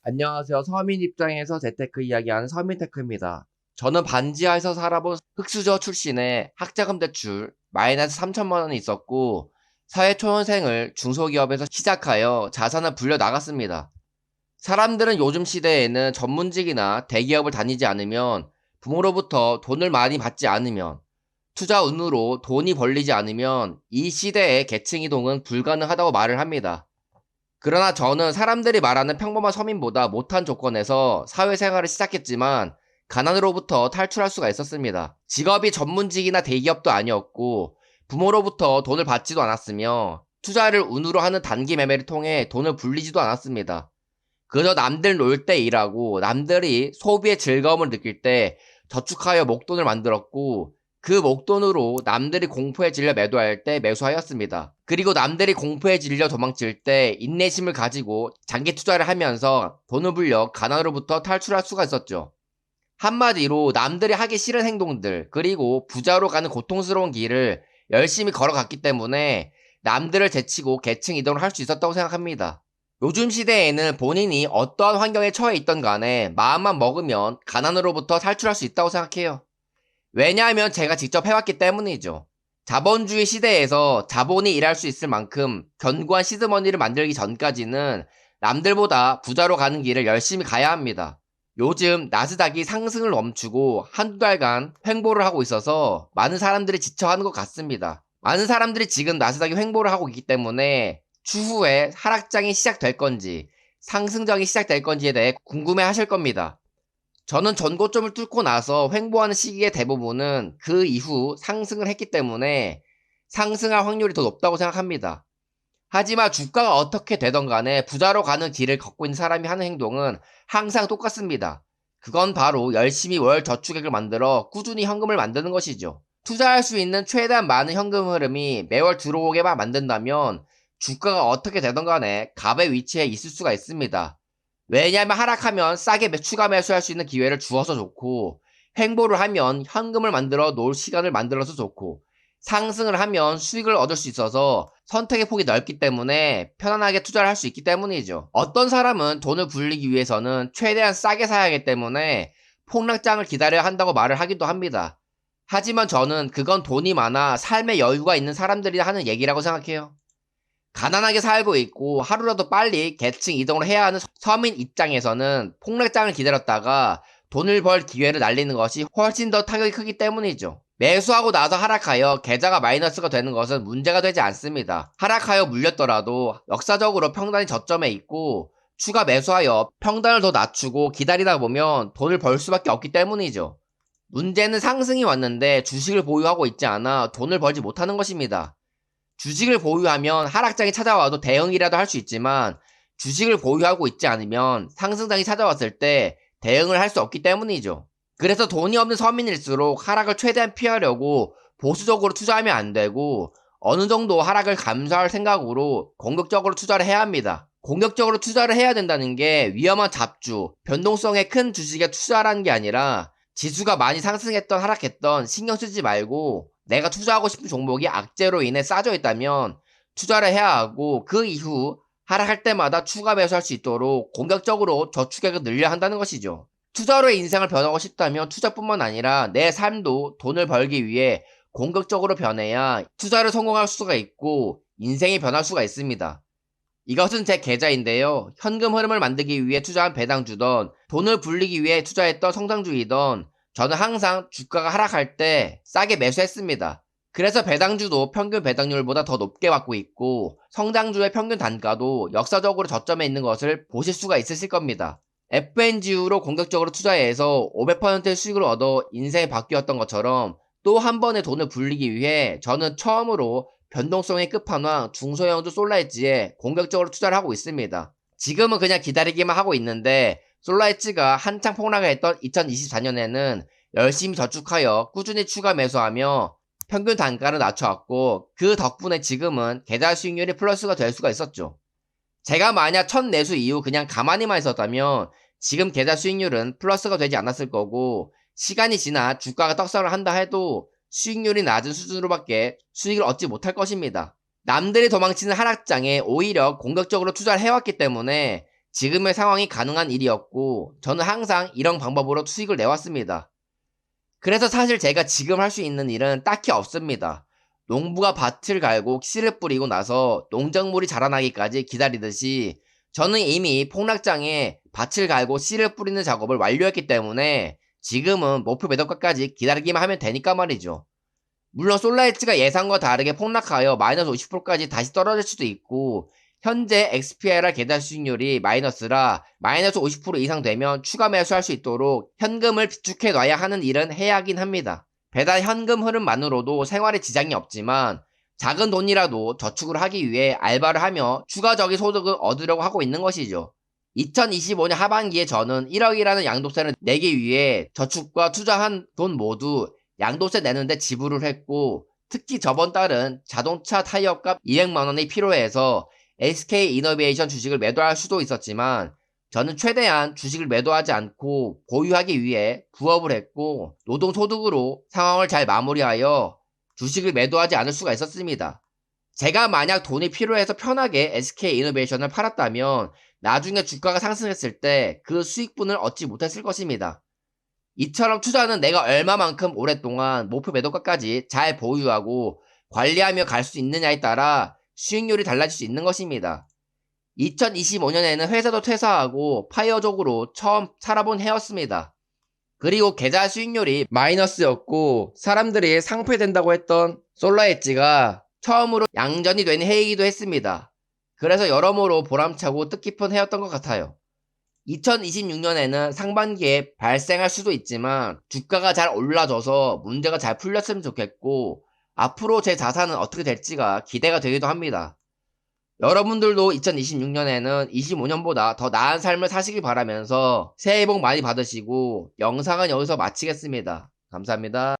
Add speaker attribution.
Speaker 1: 안녕하세요. 서민 입장에서 재테크 이야기하는 서민테크입니다. 저는 반지하에서 살아본 흑수저 출신의 학자금 대출 마이너스 3천만 원이 있었고 사회초년생을 중소기업에서 시작하여 자산을 불려 나갔습니다. 사람들은 요즘 시대에는 전문직이나 대기업을 다니지 않으면 부모로부터 돈을 많이 받지 않으면 투자 운으로 돈이 벌리지 않으면 이 시대의 계층 이동은 불가능하다고 말을 합니다. 그러나 저는 사람들이 말하는 평범한 서민보다 못한 조건에서 사회생활을 시작했지만 가난으로부터 탈출할 수가 있었습니다. 직업이 전문직이나 대기업도 아니었고 부모로부터 돈을 받지도 않았으며 투자를 운으로 하는 단기 매매를 통해 돈을 불리지도 않았습니다. 그저 남들 놀 때 일하고 남들이 소비의 즐거움을 느낄 때 저축하여 목돈을 만들었고 그 목돈으로 남들이 공포에 질려 매도할 때 매수하였습니다. 그리고 남들이 공포에 질려 도망칠 때 인내심을 가지고 장기 투자를 하면서 돈을 불려 가난으로부터 탈출할 수가 있었죠. 한마디로 남들이 하기 싫은 행동들 그리고 부자로 가는 고통스러운 길을 열심히 걸어갔기 때문에 남들을 제치고 계층 이동을 할 수 있었다고 생각합니다. 요즘 시대에는 본인이 어떠한 환경에 처해 있던 간에 마음만 먹으면 가난으로부터 탈출할 수 있다고 생각해요. 왜냐하면 제가 직접 해왔기 때문이죠. 자본주의 시대에서 자본이 일할 수 있을 만큼 견고한 시드머니를 만들기 전까지는 남들보다 부자로 가는 길을 열심히 가야 합니다. 요즘 나스닥이 상승을 멈추고 한두 달간 횡보를 하고 있어서 많은 사람들이 지쳐하는 것 같습니다. 많은 사람들이 지금 나스닥이 횡보를 하고 있기 때문에 추후에 하락장이 시작될 건지 상승장이 시작될 건지에 대해 궁금해 하실 겁니다. 저는 전고점을 뚫고 나서 횡보하는 시기의 대부분은 그 이후 상승을 했기 때문에 상승할 확률이 더 높다고 생각합니다. 하지만 주가가 어떻게 되던 간에 부자로 가는 길을 걷고 있는 사람이 하는 행동은 항상 똑같습니다. 그건 바로 열심히 월 저축액을 만들어 꾸준히 현금을 만드는 것이죠. 투자할 수 있는 최대한 많은 현금 흐름이 매월 들어오게만 만든다면 주가가 어떻게 되던 간에 갑의 위치에 있을 수가 있습니다. 왜냐하면 하락하면 싸게 추가 매수할 수 있는 기회를 주어서 좋고 횡보를 하면 현금을 만들어 놓을 시간을 만들어서 좋고 상승을 하면 수익을 얻을 수 있어서 선택의 폭이 넓기 때문에 편안하게 투자를 할 수 있기 때문이죠. 어떤 사람은 돈을 불리기 위해서는 최대한 싸게 사야 하기 때문에 폭락장을 기다려야 한다고 말을 하기도 합니다. 하지만 저는 그건 돈이 많아 삶의 여유가 있는 사람들이 하는 얘기라고 생각해요. 가난하게 살고 있고 하루라도 빨리 계층 이동을 해야 하는 서민 입장에서는 폭락장을 기다렸다가 돈을 벌 기회를 날리는 것이 훨씬 더 타격이 크기 때문이죠. 매수하고 나서 하락하여 계좌가 마이너스가 되는 것은 문제가 되지 않습니다. 하락하여 물렸더라도 역사적으로 평단이 저점에 있고 추가 매수하여 평단을 더 낮추고 기다리다 보면 돈을 벌 수밖에 없기 때문이죠. 문제는 상승이 왔는데 주식을 보유하고 있지 않아 돈을 벌지 못하는 것입니다. 주식을 보유하면 하락장이 찾아와도 대응이라도 할 수 있지만 주식을 보유하고 있지 않으면 상승장이 찾아왔을 때 대응을 할 수 없기 때문이죠. 그래서 돈이 없는 서민일수록 하락을 최대한 피하려고 보수적으로 투자하면 안 되고 어느 정도 하락을 감수할 생각으로 공격적으로 투자를 해야 합니다. 공격적으로 투자를 해야 된다는 게 위험한 잡주, 변동성의 큰 주식에 투자라는 게 아니라 지수가 많이 상승했던 하락했던 신경 쓰지 말고 내가 투자하고 싶은 종목이 악재로 인해 싸져 있다면 투자를 해야 하고 그 이후 하락할 때마다 추가 매수할 수 있도록 공격적으로 저축액을 늘려야 한다는 것이죠. 투자로의 인생을 변하고 싶다면 투자뿐만 아니라 내 삶도 돈을 벌기 위해 공격적으로 변해야 투자를 성공할 수가 있고 인생이 변할 수가 있습니다. 이것은 제 계좌인데요. 현금 흐름을 만들기 위해 투자한 배당주던 돈을 불리기 위해 투자했던 성장주이던 저는 항상 주가가 하락할 때 싸게 매수했습니다. 그래서 배당주도 평균 배당률보다 더 높게 받고 있고 성장주의 평균 단가도 역사적으로 저점에 있는 것을 보실 수가 있으실 겁니다. FNGU로 공격적으로 투자해서 500%의 수익을 얻어 인생이 바뀌었던 것처럼 또 한 번의 돈을 불리기 위해 저는 처음으로 변동성의 끝판왕 중소형주 솔라엣지에 공격적으로 투자를 하고 있습니다. 지금은 그냥 기다리기만 하고 있는데 솔라엣지가 한창 폭락을 했던 2024년에는 열심히 저축하여 꾸준히 추가 매수하며 평균 단가를 낮춰왔고 그 덕분에 지금은 계좌 수익률이 플러스가 될 수가 있었죠. 제가 만약 첫 매수 이후 그냥 가만히만 있었다면 지금 계좌 수익률은 플러스가 되지 않았을 거고 시간이 지나 주가가 떡상을 한다 해도 수익률이 낮은 수준으로밖에 수익을 얻지 못할 것입니다. 남들이 도망치는 하락장에 오히려 공격적으로 투자를 해왔기 때문에 지금의 상황이 가능한 일이었고 저는 항상 이런 방법으로 수익을 내왔습니다. 그래서 사실 제가 지금 할 수 있는 일은 딱히 없습니다. 농부가 밭을 갈고 씨를 뿌리고 나서 농작물이 자라나기까지 기다리듯이 저는 이미 폭락장에 밭을 갈고 씨를 뿌리는 작업을 완료했기 때문에 지금은 목표 매도가까지 기다리기만 하면 되니까 말이죠. 물론 솔라이츠가 예상과 다르게 폭락하여 마이너스 50%까지 다시 떨어질 수도 있고 현재 XPRR 계좌 수익률이 마이너스라 마이너스 50% 이상 되면 추가 매수할 수 있도록 현금을 비축해 놔야 하는 일은 해야 하긴 합니다. 배달 현금 흐름만으로도 생활에 지장이 없지만 작은 돈이라도 저축을 하기 위해 알바를 하며 추가적인 소득을 얻으려고 하고 있는 것이죠. 2025년 하반기에 저는 1억이라는 양도세를 내기 위해 저축과 투자한 돈 모두 양도세 내는데 지불을 했고 특히 저번 달은 자동차 타이어값 200만 원이 필요해서 SK이노베이션 주식을 매도할 수도 있었지만 저는 최대한 주식을 매도하지 않고 보유하기 위해 부업을 했고 노동소득으로 상황을 잘 마무리하여 주식을 매도하지 않을 수가 있었습니다. 제가 만약 돈이 필요해서 편하게 SK이노베이션을 팔았다면 나중에 주가가 상승했을 때 그 수익분을 얻지 못했을 것입니다. 이처럼 투자는 내가 얼마만큼 오랫동안 목표 매도가까지 잘 보유하고 관리하며 갈 수 있느냐에 따라 수익률이 달라질 수 있는 것입니다. 2025년에는 회사도 퇴사하고 파이어족으로 처음 살아본 해였습니다. 그리고 계좌 수익률이 마이너스였고 사람들이 상폐된다고 했던 솔라엣지가 처음으로 양전이 된 해이기도 했습니다. 그래서 여러모로 보람차고 뜻깊은 해였던 것 같아요. 2026년에는 상반기에 발생할 수도 있지만 주가가 잘 올라져서 문제가 잘 풀렸으면 좋겠고 앞으로 제 자산은 어떻게 될지가 기대가 되기도 합니다. 여러분들도 2026년에는 25년보다 더 나은 삶을 사시길 바라면서 새해 복 많이 받으시고 영상은 여기서 마치겠습니다. 감사합니다.